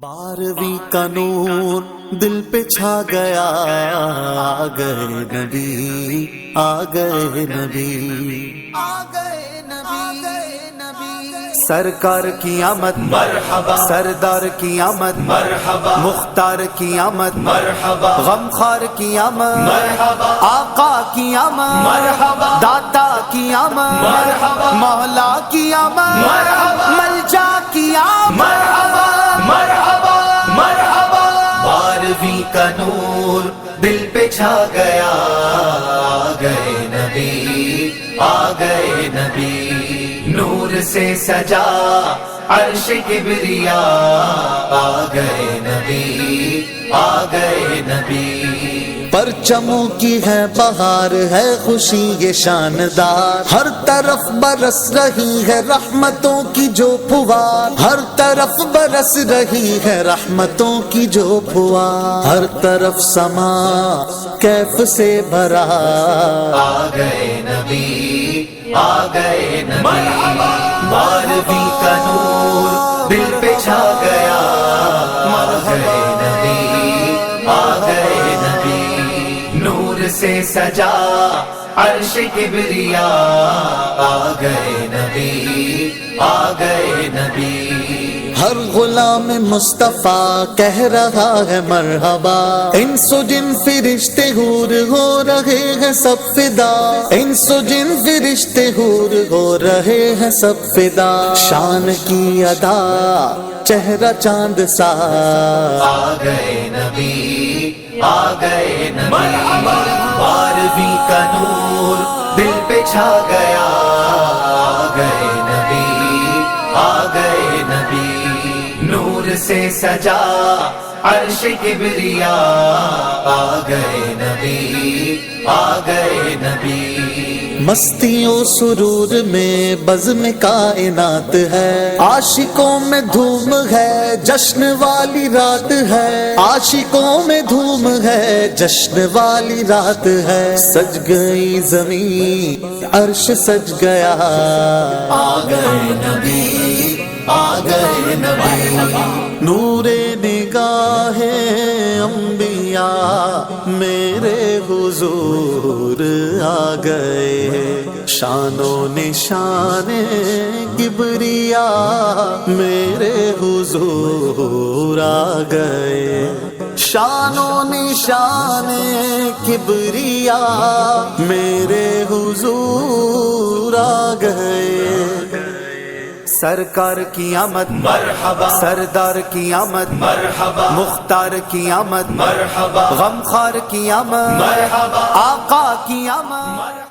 12ویں کا نور دل پہ چھا گیا، آ گئے نبی، آ گئے نبی، آ گئے نبی، سرکار کی آمد مرحبا، سردار کی آمد مرحبا، مختار کی آمد مرحبا، غمخوار کی آمد مرحبا، آقا کی آمد مرحبا، داتا کی آمد مرحبا، مولا کی آمد مرحبا، ملجا کی آمد مرحبا، مرحبا مرحبا۔ 12ویں کا نور دل پہ چھا گیا، آ گئے نبی، آ گئے نبی، نور سے سجا عرش کبریا، آ گئے نبی، آ گئے نبی، پرچموں کی ہے بہار، ہے خوشی یہ شاندار، ہر طرف برس رہی ہے رحمتوں کی جو پھوار، ہر طرف برس رہی ہے رحمتوں کی جو پھوار، ہر طرف سما کیف سے بھرا، آ گئے نبی، آ گئے نبی، 12ویں کا نور دل پہ چھا گیا، آ گئے نبی، آ گئے نبی، نور سے سجا عرش کبریا، آ گئے نبی، آ گئے نبی، ہر غلام مصطفیٰ کہہ رہا ہے مرحبا، انس و جن فرشتے حور ہو رہے ہیں سب فدا، انس و جن فرشتے حور ہو رہے ہیں سب فدا، شان کی ادا چہرہ چاند سا، آ گئے نبی، آ گئے نبی، 12ویں کا نور دل پہ چھا گیا، آ گئے نبی، آ گئے نبی، نور سے سجا عرش کبریا، آ گئے نبی، آ گئے نبی، مستی و سرور میں بزم کائنات ہے، عاشقوں میں دھوم ہے جشن والی رات ہے، عاشقوں میں دھوم ہے جشن والی رات ہے، سج گئی زمین عرش سج گیا، آ گئے نبی، آ گئے نبی، نور نگاہ انبیاء میرے حضور آ گئے، شان و نشان کبریا میرے حضور آ گئے، شان و نشان کبریا میرے حضور آ گئے، سرکار کی آمد مرحبا، سردار کی آمد مرحبا، مختار کی آمد مرحبا، غمخوار کی آمد مرحبا، آقا کی آمد